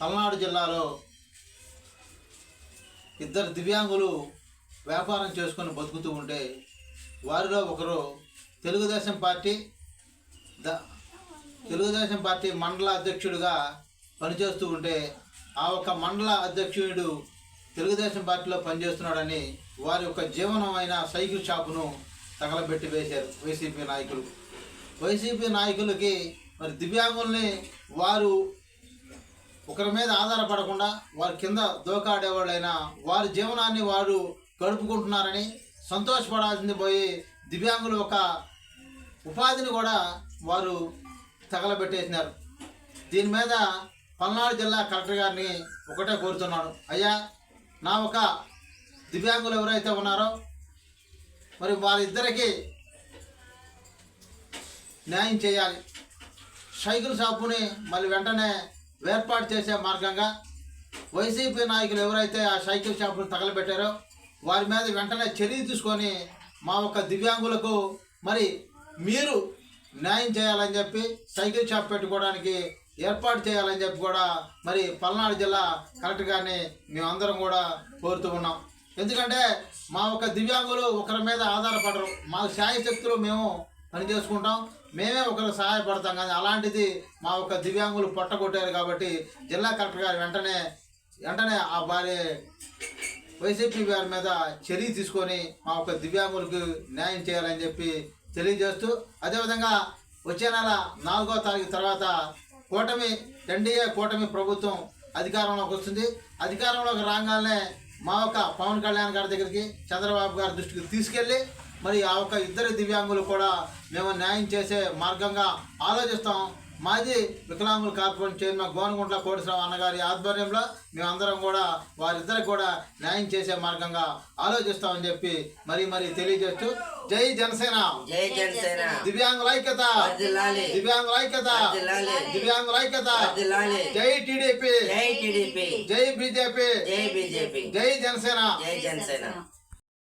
పల్నాడు జిల్లాలో ఇద్దరు దివ్యాంగులు వ్యాపారం చేసుకొని బతుకుతూ ఉంటే వారిలో ఒకరు తెలుగుదేశం పార్టీ మండల అధ్యక్షుడిగా పనిచేస్తూ ఉంటే ఆ ఒక మండల అధ్యక్షుడు తెలుగుదేశం పార్టీలో పనిచేస్తున్నాడని వారి యొక్క జీవనమైన సైకిల్ షాపును తగలబెట్టి వేశారు వైసీపీ నాయకులకి మరి దివ్యాంగుల్ని వారు ఒకరి మీద ఆధారపడకుండా వారి కింద దోకాడేవాళ్ళైనా వారి జీవనాన్ని వారు గడుపుకుంటున్నారని సంతోషపడాల్సింది పోయి దివ్యాంగులు ఒక ఉపాధిని కూడా వారు తగలబెట్టేసినారు. దీని మీద పల్నాడు జిల్లా కలెక్టర్ గారిని ఒకటే కోరుతున్నాను, అయ్యా నా ఒక దివ్యాంగులు ఎవరైతే ఉన్నారో మరి వారిద్దరికీ న్యాయం చేయాలి. సైకిల్ షాపుని మళ్ళీ వెంటనే ఏర్పాటు చేసే మార్గంగా వైసీపీ నాయకులు ఎవరైతే ఆ సైకిల్ షాపును తగలబెట్టారో వారి మీద వెంటనే చర్య తీసుకొని మా ఒక దివ్యాంగులకు మరి మీరు న్యాయం చేయాలని చెప్పి సైకిల్ షాప్ పెట్టుకోవడానికి ఏర్పాటు చేయాలని చెప్పి కూడా మరి పల్నాడు జిల్లా కలెక్టర్ గారిని మేమందరం కూడా కోరుతూ ఉన్నాం. ఎందుకంటే మా ఒక దివ్యాంగులు ఒకరి మీద ఆధారపడరు, మా శాయశక్తులు మేము పని చేసుకుంటాం, మేమే ఒకరికి సహాయపడతాం. కానీ అలాంటిది మా ఒక దివ్యాంగులు పొట్టగొట్టారు కాబట్టి జిల్లా కలెక్టర్ గారు వెంటనే ఆ వారి వైసీపీ వారి మీద చర్య తీసుకొని మా ఒక దివ్యాంగులకు న్యాయం చేయాలని చెప్పి తెలియజేస్తూ, అదేవిధంగా వచ్చే నెల 4వ తారీఖు తర్వాత ఎన్డీఏ కూటమి ప్రభుత్వం అధికారంలోకి వస్తుంది. అధికారంలోకి రాగానే మా ఒక పవన్ కళ్యాణ్ గారి దగ్గరికి చంద్రబాబు గారి దృష్టికి తీసుకెళ్ళి మరి ఆ ఒక ఇద్దరు దివ్యాంగులు కూడా మేము న్యాయం చేసే మార్గంగా ఆలోచిస్తాం. మాజీ వికలాంగుల కార్పొరేషన్ చైర్మన్ గోనగుంట్ల కోటేశ్వరరావు అన్నగారి ఆధ్వర్యంలో మేమందరం కూడా వారిద్దరికి కూడా న్యాయం చేసే మార్గంగా ఆలోచిస్తామని చెప్పి మరి తెలియజేస్తూ జై జనసేన, జై జనసేన, దివ్యాంగుల ఐక్యత, దివ్యాంగుల ఐక్యత, దివ్యాంగుల ఐక్యత, జై టీడీపీ, జై టీడీపీ, జై బీజేపీ, జై బీజేపీ, జై జనసేన, జై జనసేన.